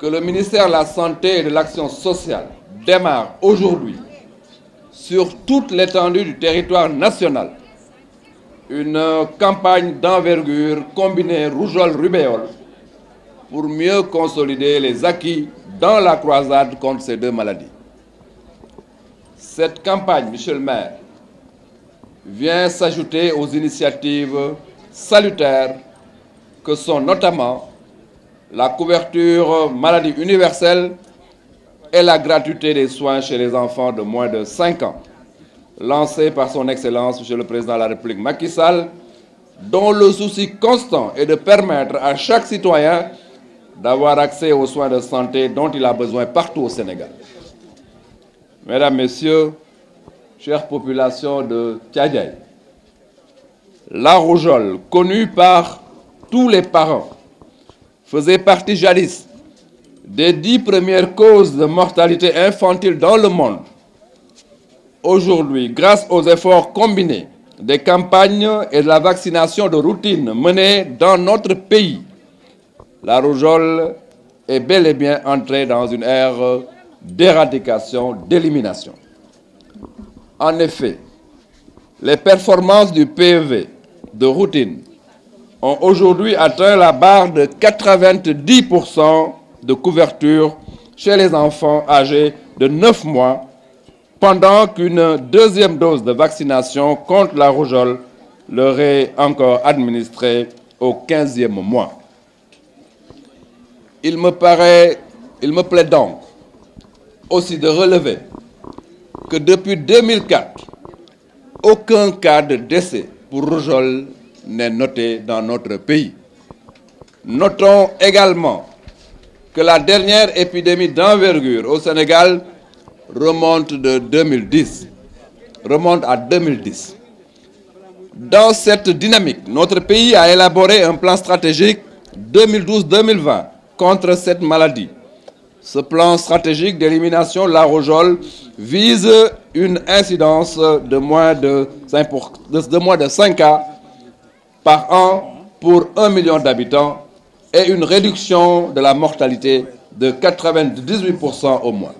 que le ministère de la Santé et de l'Action sociale démarre aujourd'hui sur toute l'étendue du territoire national une campagne d'envergure combinée rougeole-rubéole pour mieux consolider les acquis dans la croisade contre ces deux maladies. Cette campagne, monsieur le maire, vient s'ajouter aux initiatives salutaires que sont notamment la couverture maladie universelle et la gratuité des soins chez les enfants de moins de 5 ans, lancée par son Excellence, Monsieur le Président de la République Macky Sall, dont le souci constant est de permettre à chaque citoyen d'avoir accès aux soins de santé dont il a besoin partout au Sénégal. Mesdames, Messieurs, chère population de Thiadiaye, la rougeole, connue par tous les parents, faisait partie jadis des 10 premières causes de mortalité infantile dans le monde. Aujourd'hui, grâce aux efforts combinés des campagnes et de la vaccination de routine menées dans notre pays, la rougeole est bel et bien entrée dans une ère d'éradication, d'élimination. En effet, les performances du PEV de routine ont aujourd'hui atteint la barre de 90% de couverture chez les enfants âgés de 9 mois, pendant qu'une deuxième dose de vaccination contre la rougeole leur est encore administrée au 15e mois. Il me plaît donc aussi de relever que depuis 2004, aucun cas de décès pour rougeole n'est noté dans notre pays. Notons également que la dernière épidémie d'envergure au Sénégal remonte à 2010. Dans cette dynamique, notre pays a élaboré un plan stratégique 2012-2020 contre cette maladie. Ce plan stratégique d'élimination de la rougeole vise une incidence de moins de 5 cas par an pour 1 million d'habitants et une réduction de la mortalité de 98% au moins.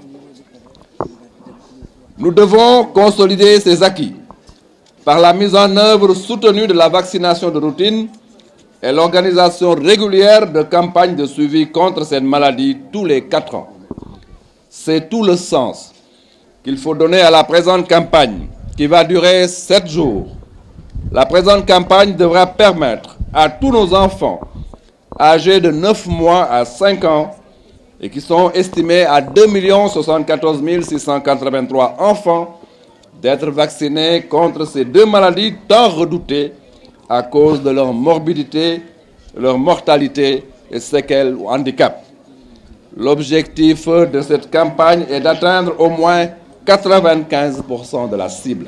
Nous devons consolider ces acquis par la mise en œuvre soutenue de la vaccination de routine et l'organisation régulière de campagnes de suivi contre cette maladie tous les 4 ans. C'est tout le sens qu'il faut donner à la présente campagne qui va durer 7 jours. La présente campagne devra permettre à tous nos enfants âgés de 9 mois à 5 ans et qui sont estimés à 2 074 683 enfants d'être vaccinés contre ces deux maladies tant redoutées à cause de leur morbidité, leur mortalité et séquelles ou handicaps. L'objectif de cette campagne est d'atteindre au moins 95% de la cible.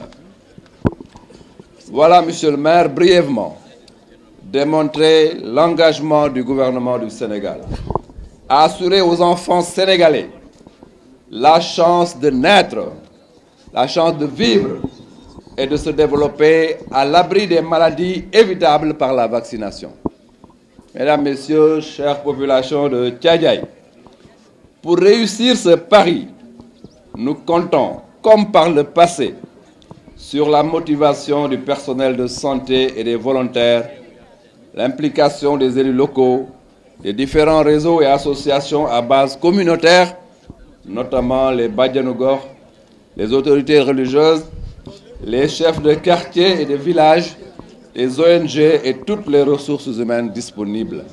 Voilà, Monsieur le maire, brièvement, démontrer l'engagement du gouvernement du Sénégal à assurer aux enfants sénégalais la chance de naître, la chance de vivre et de se développer à l'abri des maladies évitables par la vaccination. Mesdames, Messieurs, chère population de Thiadiaye, pour réussir ce pari, nous comptons, comme par le passé, sur la motivation du personnel de santé et des volontaires, l'implication des élus locaux, des différents réseaux et associations à base communautaire, notamment les Badianougor, les autorités religieuses, les chefs de quartier et de village, les ONG et toutes les ressources humaines disponibles.